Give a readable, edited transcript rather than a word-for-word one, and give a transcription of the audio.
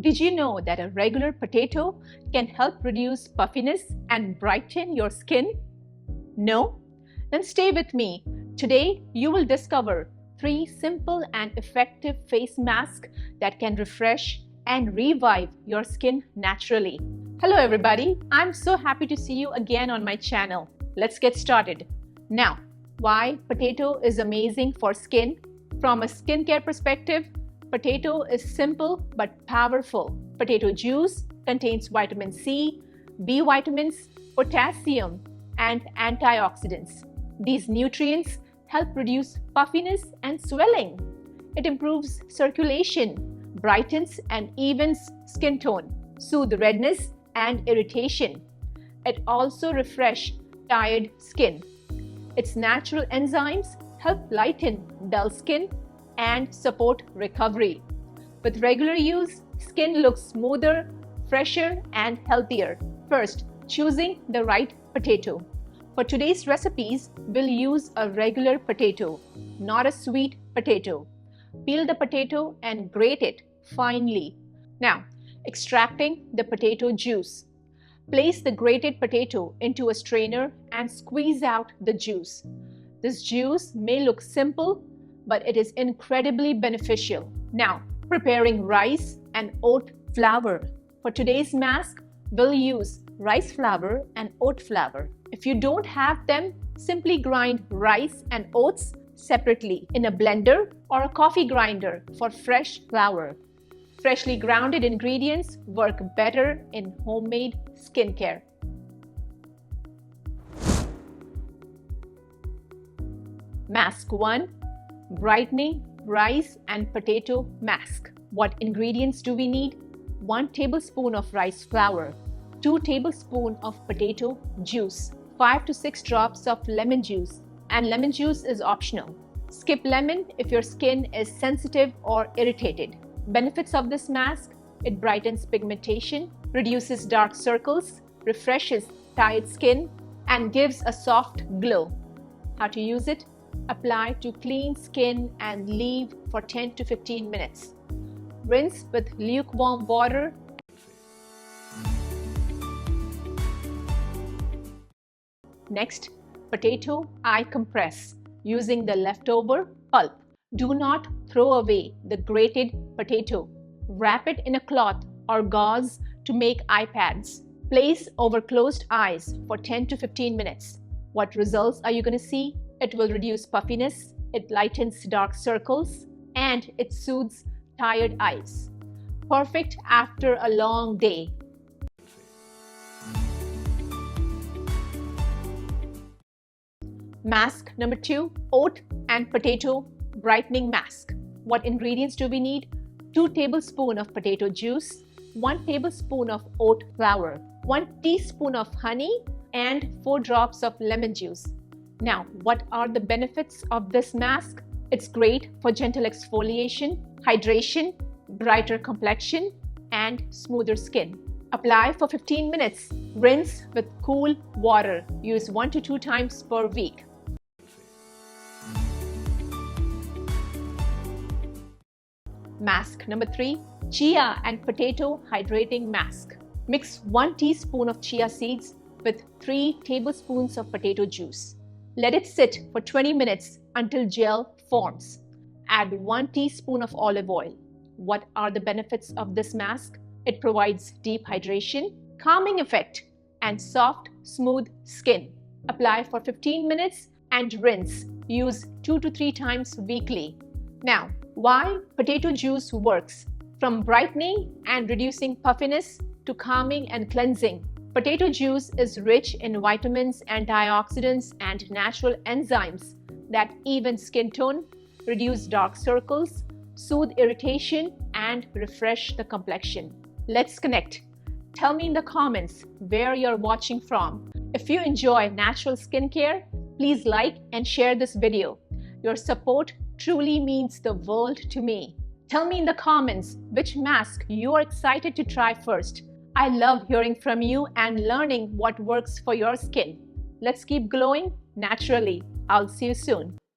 Did you know that a regular potato can help reduce puffiness and brighten your skin? No? Then stay with me. Today, you will discover 3 simple and effective face masks that can refresh and revive your skin naturally. Hello everybody, I'm so happy to see you again on my channel. Let's get started. Now, why potato is amazing for skin? From a skincare perspective, potato is simple but powerful. Potato juice contains vitamin C, B vitamins, potassium, and antioxidants. These nutrients help reduce puffiness and swelling. It improves circulation, brightens and evens skin tone, soothe redness and irritation. It also refreshes tired skin. Its natural enzymes help lighten dull skin and support recovery. With regular use, skin looks smoother, fresher, and healthier. First, choosing the right potato. For today's recipes, we'll use a regular potato, not a sweet potato. Peel the potato and grate it finely. Now, extracting the potato juice. Place the grated potato into a strainer and squeeze out the juice. This juice may look simple, but it is incredibly beneficial. Now, preparing rice and oat flour. For today's mask, we'll use rice flour and oat flour. If you don't have them, simply grind rice and oats separately in a blender or a coffee grinder for fresh flour. Freshly grounded ingredients work better in homemade skincare. Mask 1. Brightening rice and potato mask. What ingredients do we need? 1 tablespoon of rice flour, 2 tablespoons of potato juice, 5 to 6 drops of lemon juice, and lemon juice is optional. Skip lemon if your skin is sensitive or irritated. Benefits of this mask: it brightens pigmentation, reduces dark circles, refreshes tired skin, and gives a soft glow. How to use it? Apply to clean skin and leave for 10 to 15 minutes. Rinse with lukewarm water. Next, potato eye compress using the leftover pulp. Do not throw away the grated potato. Wrap it in a cloth or gauze to make eye pads. Place over closed eyes for 10 to 15 minutes. What results are you going to see? It will reduce puffiness, it lightens dark circles, and it soothes tired eyes. Perfect after a long day. Mask number 2, oat and potato brightening mask. What ingredients do we need? 2 tablespoons of potato juice, 1 tablespoon of oat flour, 1 teaspoon of honey, and 4 drops of lemon juice. Now, what are the benefits of this mask? It's great for gentle exfoliation, hydration, brighter complexion, and smoother skin. Apply for 15 minutes. Rinse with cool water. Use 1 to 2 times per week. Mask number 3, chia and potato hydrating mask. Mix 1 teaspoon of chia seeds with 3 tablespoons of potato juice. Let it sit for 20 minutes until gel forms. Add 1 teaspoon of olive oil. What are the benefits of this mask? It provides deep hydration, calming effect, and soft, smooth skin. Apply for 15 minutes and rinse. Use 2 to 3 times weekly. Now, why potato juice works? From brightening and reducing puffiness to calming and cleansing, potato juice is rich in vitamins, antioxidants, and natural enzymes that even skin tone, reduce dark circles, soothe irritation, and refresh the complexion. Let's connect. Tell me in the comments where you're watching from. If you enjoy natural skincare, please like and share this video. Your support truly means the world to me. Tell me in the comments which mask you are excited to try first. I love hearing from you and learning what works for your skin. Let's keep glowing naturally. I'll see you soon.